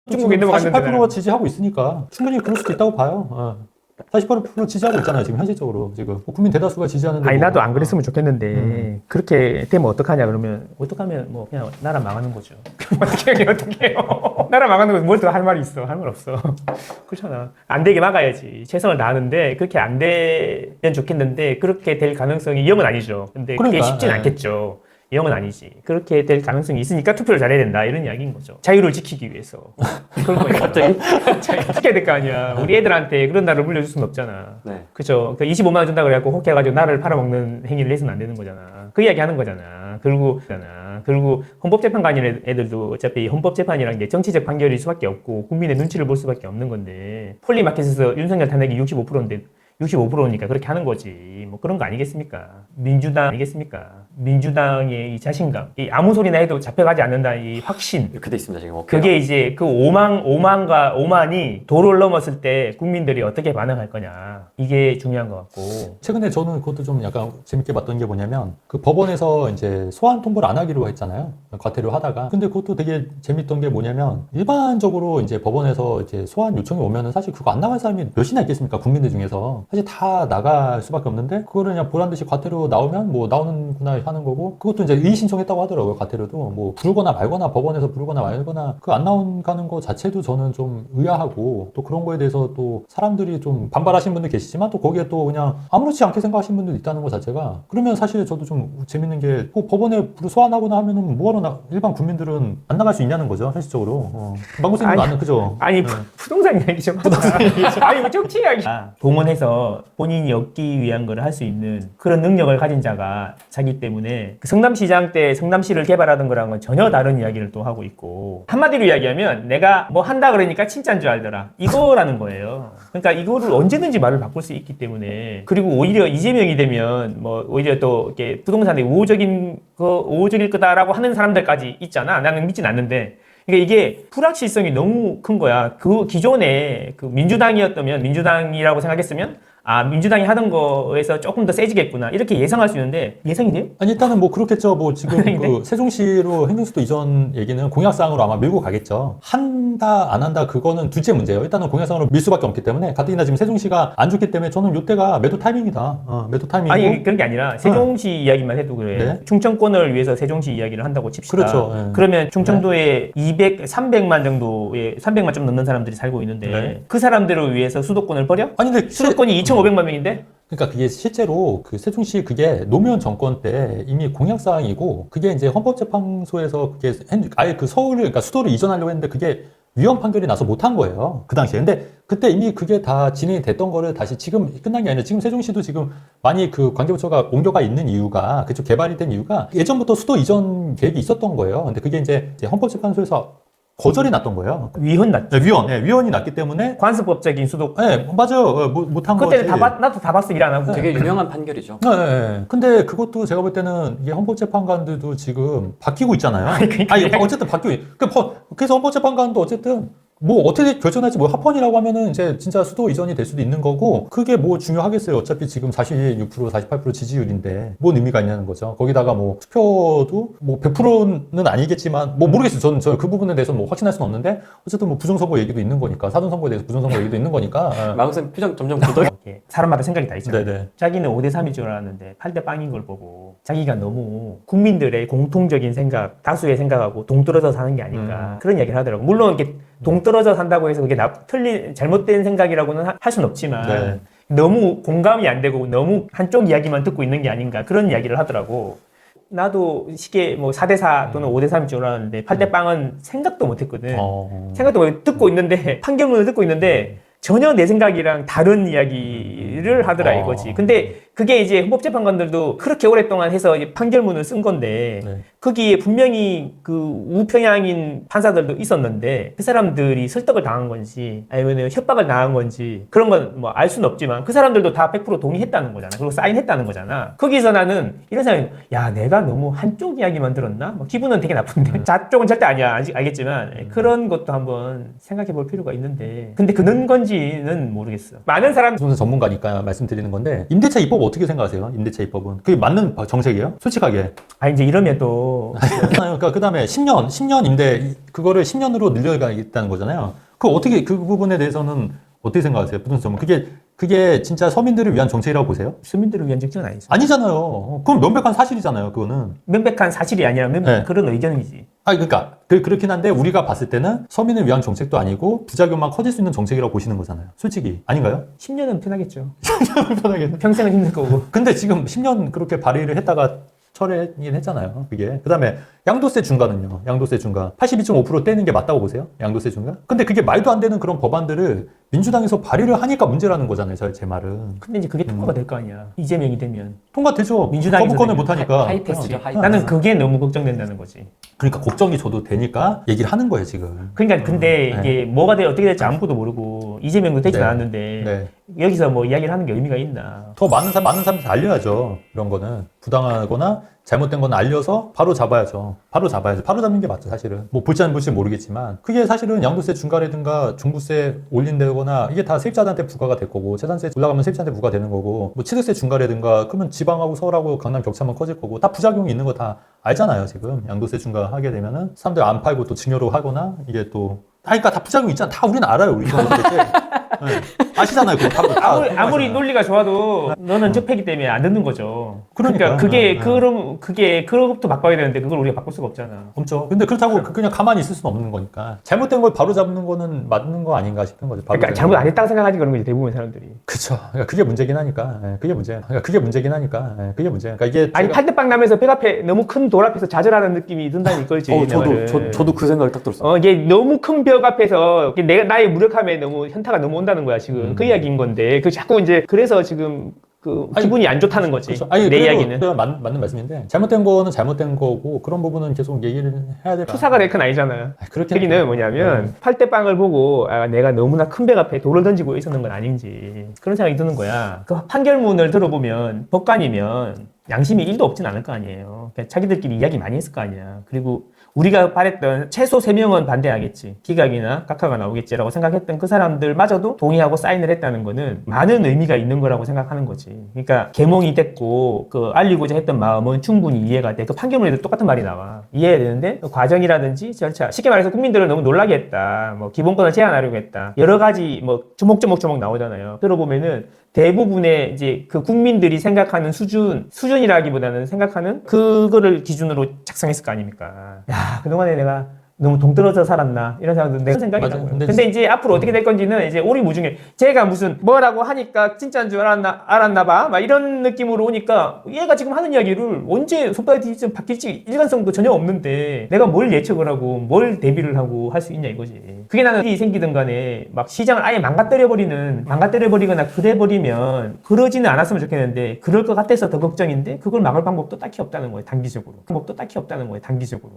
중국에 넘어갔는데 48%가 지지하고 있으니까 충분히 그럴 수도 있다고 봐요. 48% 지지하고 있잖아요, 지금 현실적으로. 지금 국민 대다수가 지지하는데. 아니 뭐. 나도 안 그랬으면 좋겠는데 그렇게 되면 어떡하냐 그러면 어떡하면 뭐 그냥 나라 망하는 거죠. 어떻게 해요? 나라 망하는 거 뭘 더 할 말이 있어? 할 말 없어. 그렇잖아. 안 되게 막아야지. 최선을 다하는데 그렇게 안 되면 좋겠는데 그렇게 될 가능성이 0은 아니죠. 근데 그게 그러니까, 쉽진 않겠죠. 0은 아니지. 그렇게 될 가능성이 있으니까 투표를 잘해야 된다. 이런 이야기인 거죠. 자유를 지키기 위해서. 그런 거예요. 갑자기? 지켜야 될 거 아니야. 우리 애들한테 그런 나라를 물려줄 수는 없잖아. 네. 그죠. 25만 원 준다 그래갖고 혹해가지고 나를 팔아먹는 행위를 해서는 안 되는 거잖아. 그 이야기 하는 거잖아. 그리고 헌법재판관이라는 애들도 어차피 헌법재판이라는 게 정치적 판결일 수밖에 없고 국민의 눈치를 볼 수밖에 없는 건데 폴리마켓에서 윤석열 탄핵이 65%인데 65%니까 그렇게 하는 거지. 뭐 그런 거 아니겠습니까? 민주당 아니겠습니까? 민주당의 이 자신감, 이 아무 소리나 해도 잡혀가지 않는다 이 확신. 이렇게 돼 있습니다, 지금. 그게 이제 그 오만이 도를 넘었을 때 국민들이 어떻게 반응할 거냐. 이게 중요한 것 같고. 최근에 저는 그것도 좀 약간 재밌게 봤던 게 뭐냐면 그 법원에서 이제 소환 통보를 안 하기로 했잖아요. 과태료 하다가. 근데 그것도 되게 재밌던 게 뭐냐면 일반적으로 이제 법원에서 이제 소환 요청이 오면은 사실 그거 안 나갈 사람이 몇이나 있겠습니까? 국민들 중에서. 사실 다 나갈 수밖에 없는데 그거를 그냥 보란 듯이 과태료 나오면 뭐 나오는구나 하는 거고 그것도 이제 이의 신청했다고 하더라고요. 과태료도 뭐 부르거나 말거나 법원에서 부르거나 말거나 그 안 나오는 거 자체도 저는 좀 의아하고 또 그런 거에 대해서 또 사람들이 좀 반발하시는 분들 계시지만 또 거기에 또 그냥 아무렇지 않게 생각하시는 분들도 있다는 거 자체가 그러면 사실 저도 좀 재밌는 게 뭐 법원에 소환하거나 하면은 뭐하러 일반 국민들은 안 나갈 수 있냐는 거죠. 현실적으로. 망고쌤도 안 그죠? 아니 부동산 이야기 좀 하자. 아니 뭐 정치 이야기. 동원해서 본인이 얻기 위한 걸 할 수 있는 그런 능력을 가진 자가 자기 때문에 그 성남시장 때 성남시를 개발하던 거랑은 건 전혀 다른 이야기를 또 하고 있고 한마디로 이야기하면 내가 뭐 한다 그러니까 진짜인 줄 알더라 이거라는 거예요. 그러니까 이거를 언제든지 말을 바꿀 수 있기 때문에 그리고 오히려 이재명이 되면 뭐 오히려 또 이렇게 부동산에 우호적일 거다라고 하는 사람들까지 있잖아. 나는 믿진 않는데 그러니까 이게 불확실성이 너무 큰 거야. 그 기존에 그 민주당이었다면 민주당이라고 생각했으면 아 민주당이 하던 거에서 조금 더 세지겠구나 이렇게 예상할 수 있는데 예상이 돼요? 아니 일단은 뭐 그렇겠죠. 뭐 지금 그 세종시로 행정수도 이전 얘기는 공약사항으로 아마 밀고 가겠죠. 한다 안 한다 그거는 둘째 문제예요. 일단은 공약사항으로 밀 수밖에 없기 때문에 가뜩이나 지금 세종시가 안 좋기 때문에 저는 이때가 매도 타이밍이다. 매도 타이밍이고. 아니 그런 게 아니라 세종시 이야기만 해도 그래. 네? 충청권을 위해서 세종시 이야기를 한다고 칩시다. 그렇죠. 네. 그러면 충청도에 300만 정도의 300만 좀 넘는 사람들이 살고 있는데 네. 그 사람들을 위해서 수도권을 버려? 아니 근데 수도권이 2,500만 명인데? 그러니까 그게 실제로 그 세종시 그게 노무현 정권 때 이미 공약사항이고 그게 이제 헌법재판소에서 그게 아예 그 서울을 그러니까 수도를 이전하려고 했는데 그게 위헌 판결이 나서 못한 거예요. 그 당시에. 근데 그때 이미 그게 다 진행이 됐던 거를 다시 지금 끝난 게 아니라 지금 세종시도 지금 많이 그 관계부처가 옮겨가 있는 이유가 그쪽 개발이 된 이유가 예전부터 수도 이전 계획이 있었던 거예요. 근데 그게 이제 헌법재판소에서 거절이 났던 거예요. 위헌 났죠. 네, 위헌이 났기 때문에 관습법적인 수도. 네, 맞아요. 못한 거지. 그때는 나도 다 봤어 일 안 하고. 되게 유명한 판결이죠. 네. 근데 그것도 제가 볼 때는 이게 헌법재판관들도 지금 바뀌고 있잖아요. 아니, 어쨌든 바뀌고. 그래서 헌법재판관도 어쨌든 뭐 어떻게 결정할지 뭐 합헌이라고 하면은 이제 진짜 수도 이전이 될 수도 있는 거고 그게 뭐 중요하겠어요. 어차피 지금 46%, 48% 지지율인데 뭔 의미가 있냐는 거죠. 거기다가 뭐 투표도 뭐 100%는 아니겠지만 뭐 모르겠어요. 저는 그 부분에 대해서 뭐 확신할 수는 없는데 어쨌든 뭐 부정선거 얘기도 있는 거니까 사전선거에 대해서 부정선거 얘기도 있는 거니까. 마우스는 표정 점점 굳어요. 이렇게 사람마다 생각이 다 있잖아요. 네네. 자기는 5대 3일 줄 알았는데 8대 빵인 걸 보고 자기가 너무 국민들의 공통적인 생각, 다수의 생각하고 동떨어져 사는 게 아닌가 그런 이야기를 하더라고. 물론 이렇게 동떨어져 산다고 해서 그게 잘못된 생각이라고는 할 수는 없지만 네. 너무 공감이 안 되고 너무 한쪽 이야기만 듣고 있는 게 아닌가 그런 이야기를 하더라고. 나도 쉽게 뭐 4대 4 또는 5대 3일 줄 알았는데 8대 빵은 생각도 못 했거든. 생각도 못 듣고 있는데 판결문을 듣고 있는데 전혀 내 생각이랑 다른 이야기를 하더라 이거지. 근데 그게 이제 헌법재판관들도 그렇게 오랫동안 해서 이제 판결문을 쓴 건데 네. 거기에 분명히 그 우평양인 판사들도 있었는데 그 사람들이 설득을 당한 건지 아니면 협박을 당한 건지 그런 건 뭐 알 수는 없지만 그 사람들도 다 100% 동의했다는 거잖아. 그리고 사인했다는 거잖아. 거기서 나는 이런 생각이 야 내가 너무 한쪽 이야기만 들었나? 뭐 기분은 되게 나쁜데 좌쪽은 절대 아니야. 알겠지만 그런 것도 한번 생각해 볼 필요가 있는데 근데 그는 건지는 모르겠어. 많은 사람 저는 전문가니까 말씀드리는 건데 임대차 입법 어떻게 생각하세요? 임대차 입법은 그게 맞는 정책이에요? 솔직하게. 아 이제 이러면 또 그러니까 그 다음에 10년 임대 그거를 10년으로 늘려가겠다는 거잖아요. 그 어떻게 그 부분에 대해서는 어떻게 생각하세요? 부동산 그게 진짜 서민들을 위한 정책이라고 보세요? 시민들을 위한 정책은 아니죠. 아니잖아요. 그건 명백한 사실이잖아요. 그거는. 명백한 사실이 아니라 네. 그런 의견이지. 그러니까 그렇긴 한데 우리가 봤을 때는 서민을 위한 정책도 아니고 부작용만 커질 수 있는 정책이라고 보시는 거잖아요. 솔직히 아닌가요? 10년은 편하겠죠. 편하게. 평생은 힘들 거고. 근데 지금 10년 그렇게 발의를 했다가 철회긴 했잖아요. 그게. 그 다음에 양도세 중과는요. 양도세 중과 82.5% 떼는 게 맞다고 보세요? 양도세 중과? 근데 그게 말도 안 되는 그런 법안들을 민주당에서 발의를 하니까 문제라는 거잖아요. 제 말은. 근데 이제 그게 통과가 될 거 아니야. 이재명이 되면. 통과되죠. 민주당에서 거부권을 되면 못하니까. 하이패스죠. 하이패스. 나는 그게 너무 걱정된다는 거지. 그러니까 걱정이 저도 되니까 얘기를 하는 거예요, 지금. 그러니까 근데 네. 이게 뭐가 어떻게 될지 아무것도 모르고 이재명도 되지 네. 않았는데 네. 여기서 뭐 이야기를 하는 게 의미가 있나. 더 많은 사람한테 알려야죠. 이런 거는. 부당하거나 잘못된 건 알려서 바로 잡아야죠. 바로 잡는 게 맞죠, 사실은. 뭐 볼지 안 볼지 모르겠지만 그게 사실은 양도세 중과라든가 종부세 올린다거나 이게 다 세입자한테 부과가 될 거고 재산세 올라가면 세입자한테 부과되는 거고 뭐 취득세 중과라든가 그러면 지방하고 서울하고 강남 격차만 커질 거고 다 부작용이 있는 거 다 알잖아요, 지금. 양도세 중과하게 되면은 사람들 안 팔고 또 증여로 하거나 이게 또 그러니까 다 부작용 있잖아. 다 우리는 알아요, 우리 이거 네. 아시잖아요, 그거 다. 아무리 논리가 좋아도 너는 적폐기 때문에 안 듣는 거죠. 그러니까요. 그게 네. 그게 그것도 바꿔야 되는데 그걸 우리가 바꿀 수가 없잖아. 없죠. 근데 그렇다고 그냥 가만히 있을 수는 없는 거니까. 잘못된 걸 바로 잡는 거는 맞는 거 아닌가 싶은 거죠. 그러니까 잘못 안 했다고 생각하지 그런 거지 대부분 사람들이. 그쵸. 그러니까 그게 문제긴 하니까. 예, 그게 문제. 그러니까 그게 문제긴 하니까. 예, 그게 문제. 그러니까 이게 아니 팔대빵 나면서 백 앞에 너무 큰 돌 앞에서 좌절하는 느낌이 든다는 이걸지. 내 말은. 저도 그 생각이 딱 들었어요. 이게 너무 큰 벽 앞에서 나의 무력함에 너무 현타가 너무 온다는 거야 지금. 그 이야기인 건데 그 자꾸 이제 그래서 지금 기분이 안 좋다는 거지. 그렇죠. 아니, 내 그래도 이야기는. 맞는 말씀인데 잘못된 거는 잘못된 거고 그런 부분은 계속 얘기를 해야 될 투사가 될 건 아니잖아요. 그렇게 얘기는 뭐냐면 팔대빵을 보고 내가 너무나 큰 벽 앞에 돌을 던지고 있었는 건 아닌지 그런 생각이 드는 거야. 그 판결문을 들어보면 법관이면 양심이 1도 없진 않을 거 아니에요. 그러니까 자기들끼리 이야기 많이 했을 거 아니야. 그리고 우리가 바랬던 최소 3명은 반대하겠지. 기각이나 각하가 나오겠지라고 생각했던 그 사람들마저도 동의하고 사인을 했다는 거는 많은 의미가 있는 거라고 생각하는 거지. 그러니까 계몽이 됐고 알리고자 했던 마음은 충분히 이해가 돼. 그 판결문에도 똑같은 말이 나와. 이해해야 되는데 그 과정이라든지 절차, 쉽게 말해서 국민들을 너무 놀라게 했다. 뭐 기본권을 제한하려고 했다. 여러 가지 뭐 조목조목 나오잖아요. 들어보면은 대부분의 이제 그 국민들이 생각하는 수준이라기보다는 생각하는 그거를 기준으로 작성했을 거 아닙니까? 야, 그동안에 내가 너무 동떨어져 살았나 이런 생각도 내가 생각이 나고요. 근데 이제 앞으로 어떻게 될 건지는 이제 오리무중에 제가 무슨 뭐라고 하니까 진짜인 줄 알았나 봐 막 이런 느낌으로 오니까 얘가 지금 하는 이야기를 언제 손바닥이 좀 바뀔지 일관성도 전혀 없는데 내가 뭘 예측을 하고 뭘 대비를 하고 할 수 있냐 이거지. 그게 나는 일이 생기든 간에 막 시장을 아예 망가뜨려버리거나 그래버리면 그러지는 않았으면 좋겠는데 그럴 것 같아서 더 걱정인데 그걸 막을 방법도 딱히 없다는 거예요. 단기적으로.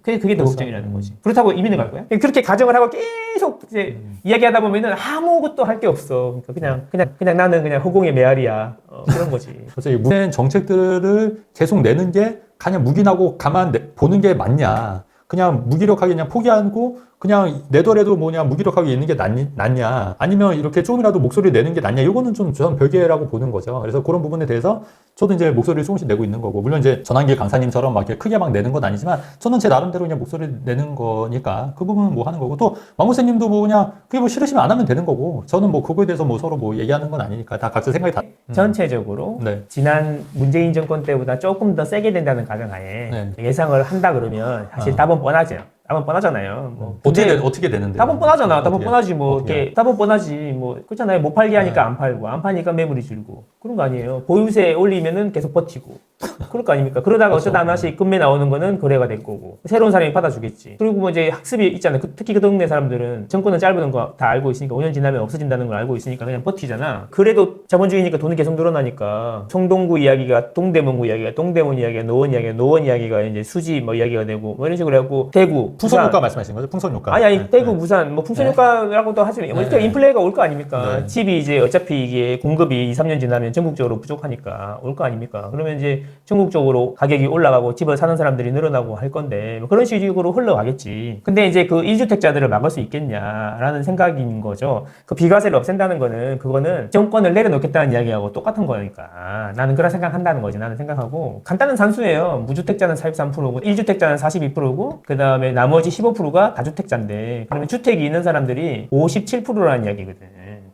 그게 더 걱정이라는 거지. 그렇다고 이민을 갈 거야? 그렇게 가정을 하고 계속 이제 이야기하다 보면은 아무것도 할 게 없어. 그러니까 그냥 나는 그냥 허공의 메아리야. 그런 거지. 그래서 이 무슨 정책들을 계속 내는 게 그냥 묵인하고 가만 보는 게 맞냐. 그냥 무기력하게 그냥 포기하고 그냥 내더라도 뭐냐 무기력하게 있는 게 낫냐 아니면 이렇게 조금이라도 목소리를 내는 게 낫냐 이거는 좀 저는 별개라고 보는 거죠. 그래서 그런 부분에 대해서 저도 이제 목소리를 조금씩 내고 있는 거고 물론 이제 전환길 강사님처럼 막 이렇게 크게 막 내는 건 아니지만 저는 제 나름대로 그냥 목소리를 내는 거니까 그 부분은 뭐 하는 거고 또 왕고쌤님도 뭐 그냥 그게 뭐 싫으시면 안 하면 되는 거고 저는 뭐 그거에 대해서 뭐 서로 뭐 얘기하는 건 아니니까 다 각자 생각이 다 전체적으로 네. 지난 문재인 정권 때보다 조금 더 세게 된다는 가정하에 네. 예상을 한다 그러면 사실 답은 뻔하죠. 답은 뻔하잖아요. 뭐 어떻게 되는데? 답은 뻔하잖아. 답은 뻔하지 뭐 어떻게? 이렇게 답은 뻔하지 뭐 그렇잖아요. 못 팔게 하니까 안 팔고 안 파니까 매물이 줄고 그런 거 아니에요. 보유세 올리면은 계속 버티고 그럴 거 아닙니까? 그러다가 어쩌다 하나씩 금매 나오는 거는 거래가 될 거고 새로운 사람이 받아주겠지. 그리고 뭐 이제 학습이 있잖아요. 특히 그 동네 사람들은 정권은 짧은 거 다 알고 있으니까 5년 지나면 없어진다는 걸 알고 있으니까 그냥 버티잖아. 그래도 자본주의니까 돈이 계속 늘어나니까 청동구 이야기가 동대문구 이야기가 동대문 이야기가 노원 이야기가 이제 수지 뭐 이야기가 되고 뭐 이런 식으로 해갖고 대구 풍선효과 말씀하시는 거죠? 풍선효과. 아니 대구 네. 부산 뭐 풍선효과라고도 하지만 네. 일단 인플레가 올 거 아닙니까? 네. 집이 이제 어차피 이게 공급이 2, 3년 지나면 전국적으로 부족하니까 올 거 아닙니까? 그러면 이제 전국적으로 가격이 올라가고 집을 사는 사람들이 늘어나고 할 건데 뭐 그런 식으로 흘러가겠지. 근데 이제 그 1주택자들을 막을 수 있겠냐라는 생각인 거죠. 그 비과세를 없앤다는 거는 그거는 정권을 내려놓겠다는 이야기하고 똑같은 거니까 나는 그런 생각한다는 거지. 나는 생각하고 간단한 산수예요. 무주택자는 43%고 1주택자는 42%고 그 다음에 나머지 15%가 다주택자인데 그러면 주택이 있는 사람들이 57%라는 이야기거든.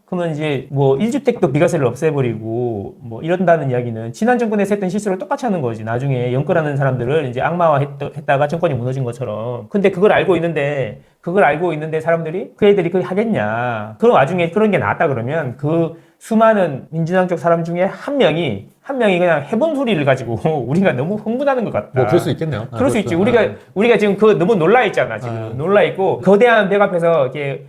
그러면 이제 뭐 1주택도 비과세를 없애버리고 뭐 이런다는 이야기는 지난 정권에서 했던 실수를 똑같이 하는 거지. 나중에 연끌하는 사람들을 이제 악마화했다가 정권이 무너진 것처럼. 근데 그걸 알고 있는데 사람들이 그 애들이 그걸 하겠냐. 그런 와중에 그런 게 나왔다 그러면 그 수많은 민주당 쪽 사람 중에 한 명이 그냥 해본 소리를 가지고 우리가 너무 흥분하는 것 같다. 뭐 그럴 수 있겠네요. 그럴 수 있지. 우리가 지금 그 너무 놀라 있잖아. 지금 놀라 있고 거대한 벽 앞에서 이렇게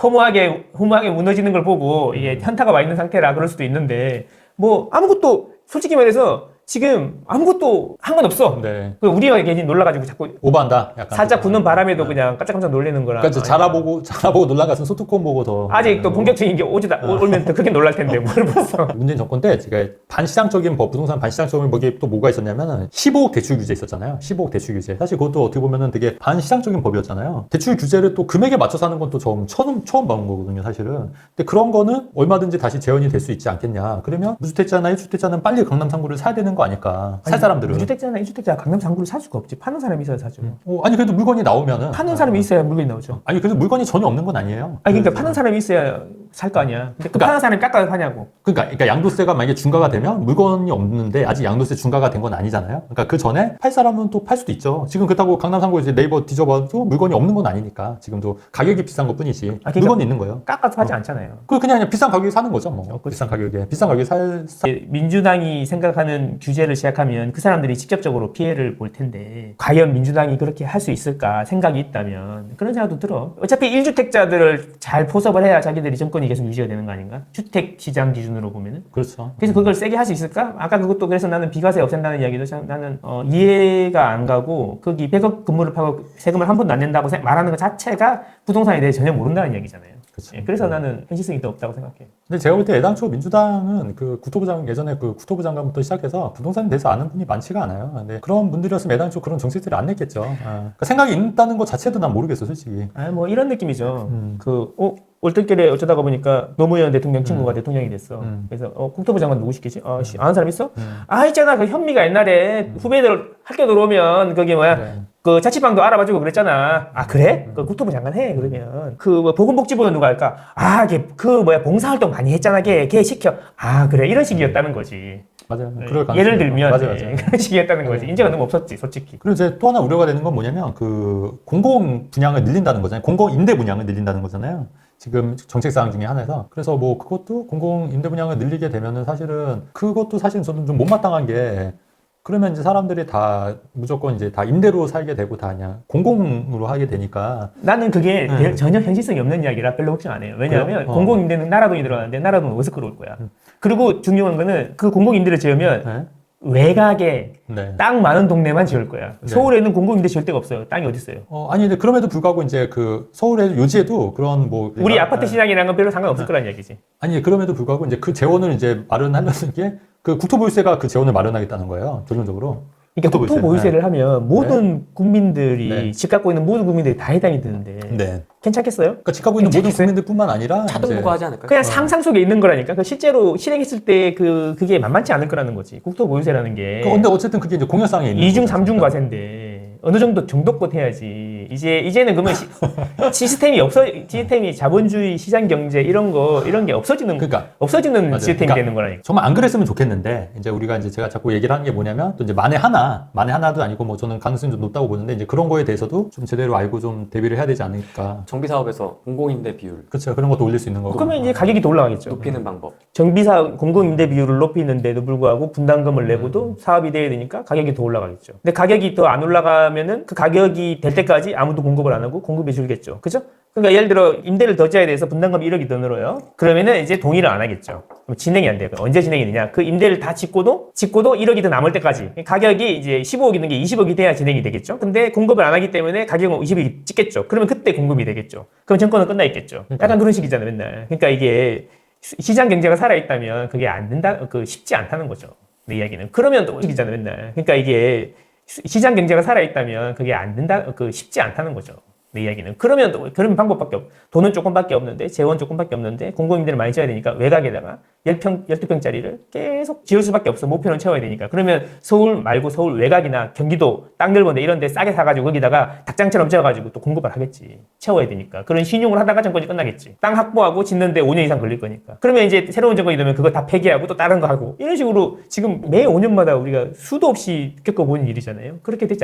허무하게 무너지는 걸 보고 이게 현타가 와 있는 상태라 그럴 수도 있는데 뭐 아무것도 솔직히 말해서 지금 아무것도 한 건 없어. 네. 우리가 괜히 놀라가지고 자꾸 오버한다. 약간. 살짝 부는 바람에도 그냥 깜짝깜짝 놀래는 거라. 그러니까 자라보고 놀라갔으면 소뚜껑 보고 더. 아직 또 본격적인 게 오면 더 크게 놀랄 텐데 뭘 벌써. 문재인 정권 때 제가 반시장적인 법, 부동산 반시장적인 법이 또 뭐가 있었냐면은 15억 대출 규제 있었잖아요. 15억 대출 규제. 사실 그것도 어떻게 보면은 되게 반시장적인 법이었잖아요. 대출 규제를 또 금액에 맞춰서 하는 건 또 처음 봐온 거거든요, 사실은. 근데 그런 거는 얼마든지 다시 재현이 될 수 있지 않겠냐. 그러면 무주택자나 1주택자는 빨리 강남 3구를 사야 되는 거 아닐까. 살 사람들은. 무주택자나 1주택자가 강남 3구를 살 수가 없지. 파는 사람이 있어야 사죠. 아니 그래도 물건이 나오면은. 파는 사람이 있어야 물건이 나오죠. 아니 그래도 물건이 전혀 없는 건 아니에요. 아니 그러니까 파는 사람이 있어야 살 거 아니야. 근데 그 그러니까- 파는 사람이 깎아서 파냐고. 그러니까 양도세가 만약에 중과가 되면 물건이 없는데 아직 양도세 중과가 된 건 아니잖아요. 그러니까 그 전에 팔 사람은 또 팔 수도 있죠. 지금 그렇다고 강남 3구 이제 네이버 뒤져봐도 물건이 없는 건 아니니까 지금도 가격이 비싼 것 뿐이지. 그러니까 물건이 있는 거예요. 깎아서 파지 않잖아요. 그냥 비싼 가격에 사는 거죠. 뭐 그렇지. 비싼 가격에 민주당이 생각하는 규제를 시작하면 그 사람들이 직접적으로 피해를 볼 텐데 과연 민주당이 그렇게 할 수 있을까 생각이 있다면 그런 생각도 들어. 어차피 1주택자들을 잘 포섭을 해야 자기들이 정권이 계속 유지가 되는 거 아닌가? 주택 시장 기준으로 보면은. 그렇죠. 그래서 그걸 세게 할 수 있을까? 아까 그것도 그래서 나는 비과세 없앤다는 이야기도 참 나는 이해가 안 가고 거기 100억 건물을 파고 세금을 한 번도 안 낸다고 말하는 것 자체가 부동산에 대해 전혀 모른다는 이야기잖아요. 그렇죠. 예, 그래서 나는 현실성이 더 없다고 생각해. 근데 제가 볼 때 애당초 민주당은 그 예전에 그 국토부 장관부터 시작해서 부동산에 대해서 아는 분이 많지가 않아요. 근데 그런 분들이었으면 애당초 그런 정책들을 안 냈겠죠. 그러니까 생각이 있다는 것 자체도 난 모르겠어, 솔직히. 뭐 이런 느낌이죠. 올들결에 어쩌다가 보니까 노무현 대통령 친구가 대통령이 됐어. 그래서 국토부 장관 누구 시키지? 아는 사람 있어? 있잖아. 그 현미가 옛날에 후배들 학교 들어오면 거기 뭐야? 네. 그 자취방도 알아봐주고 그랬잖아. 그래? 그 국토부 장관 해. 그러면 그 뭐 보건복지부는 누가 할까? 걔 봉사활동 많이 했잖아. 걔 시켜. 그래. 이런 식이었다는 거지. 맞아요. 그럴 가능성이 예를 들면 맞아요. 그런 식이었다는 거지. 인재가 너무 없었지, 솔직히. 그리고 이제 또 하나 우려가 되는 건 뭐냐면 그 공공 분양을 늘린다는 거잖아요. 공공 임대 분양을 늘린다는 거잖아요. 지금 정책 사항 중에 하나에서. 그래서 뭐 그것도 공공 임대 분양을 늘리게 되면은 그것도 사실은 저는 좀 못마땅한 게 그러면 이제 사람들이 다 무조건 이제 다 임대로 살게 되고 다 그냥 공공으로 하게 되니까. 나는 그게 전혀 현실성이 없는 이야기라 별로 걱정 안 해요. 왜냐하면 공공임대는 나라 돈이 들어가는데 나라 돈은 어디서 끌어올 거야. 그리고 중요한 거는 그 공공임대를 지으면 네. 외곽에 네. 땅 많은 동네만 지을 거야. 네. 서울에는 공공임대 지을 데가 없어요. 땅이 어디 있어요? 아니, 근데 그럼에도 불구하고 이제 그 서울에 요지에도 그런 뭐. 우리 아파트 시장이랑은 건 별로 상관없을 거란 얘기지. 아니, 그럼에도 불구하고 이제 그 재원을 이제 마련하려는 게 그 국토보유세가 그 재원을 마련하겠다는 거예요. 결론적으로. 그러니까 국토보유세를 네. 하면 모든 국민들이 네. 집 갖고 있는 모든 국민들이 다 해당이 되는데 네. 괜찮겠어요? 그러니까 집 갖고 있는 모든 괜찮겠어요? 국민들뿐만 아니라 차등부가 하지 않을까요? 그냥 상상 속에 있는 거라니까. 그 실제로 실행했을 때 그게 만만치 않을 거라는 거지. 국토보유세라는 게 근데 어쨌든 그게 이제 공약상에 있는 2중, 거죠. 3중 과세인데 어느 정도 정도껏 해야지. 이제는 그러면 시스템이 자본주의 시장 경제 이런 게 없어지는 맞아요. 시스템이 그러니까 되는 거라니까. 정말 안 그랬으면 좋겠는데 이제 우리가 이제 제가 자꾸 얘기를 하는 게 뭐냐면 또 이제 만에 하나도 아니고 뭐 저는 가능성이 좀 높다고 보는데 이제 그런 거에 대해서도 좀 제대로 알고 좀 대비를 해야 되지 않을까. 정비 사업에서 공공임대 비율 그렇죠. 그런 것도 올릴 수 있는 거고. 그러면 이제 가격이 더 올라가겠죠. 높이는 방법. 정비사 공공임대 비율을 높이는데도 불구하고 분담금을 내고도 사업이 돼야 되니까 가격이 더 올라가겠죠. 근데 가격이 더 안 올라가면 나면은 그 가격이 될 때까지 아무도 공급을 안 하고 공급해 줄겠죠. 그죠? 그러니까 예를 들어 임대를 더 줘야 돼서 분담금이 1억이 더 늘어요. 그러면은 이제 동의를 안 하겠죠. 그럼 진행이 안 돼요. 언제 진행이 되냐? 그 임대를 다 짓고도 1억이 더 남을 때까지 가격이 이제 15억 있는 게 20억이 돼야 진행이 되겠죠. 근데 공급을 안 하기 때문에 가격은 20억이 찍겠죠. 그러면 그때 공급이 되겠죠. 그럼 정권은 끝나 있겠죠. 약간 그런 식이잖아요, 맨날. 그러니까 이게 시장 경제가 살아있다면 그게 안 된다, 쉽지 않다는 거죠. 내 이야기는. 그러면 또 식이잖아요, 맨날. 그러니까 이게 시장 경제가 살아있다면 그게 안 된다, 쉽지 않다는 거죠. 내 이야기는. 그러면 방법밖에 돈은 조금밖에 없는데, 재원 조금밖에 없는데, 공공임대를 많이 줘야 되니까 외곽에다가 12평짜리를 계속 지을 수밖에 없어. 목표는 채워야 되니까. 그러면 서울 말고 서울 외곽이나 경기도 땅 넓은데 이런 데 싸게 사가지고 거기다가 닭장처럼 지어가지고 또 공급을 하겠지. 채워야 되니까. 그런 신용을 하다가 정권이 끝나겠지. 땅 확보하고 짓는데 5년 이상 걸릴 거니까. 그러면 이제 새로운 정권이 되면 그거 다 폐기하고 또 다른 거 하고. 이런 식으로 지금 매 5년마다 우리가 수도 없이 겪어본 일이잖아요. 그렇게 됐지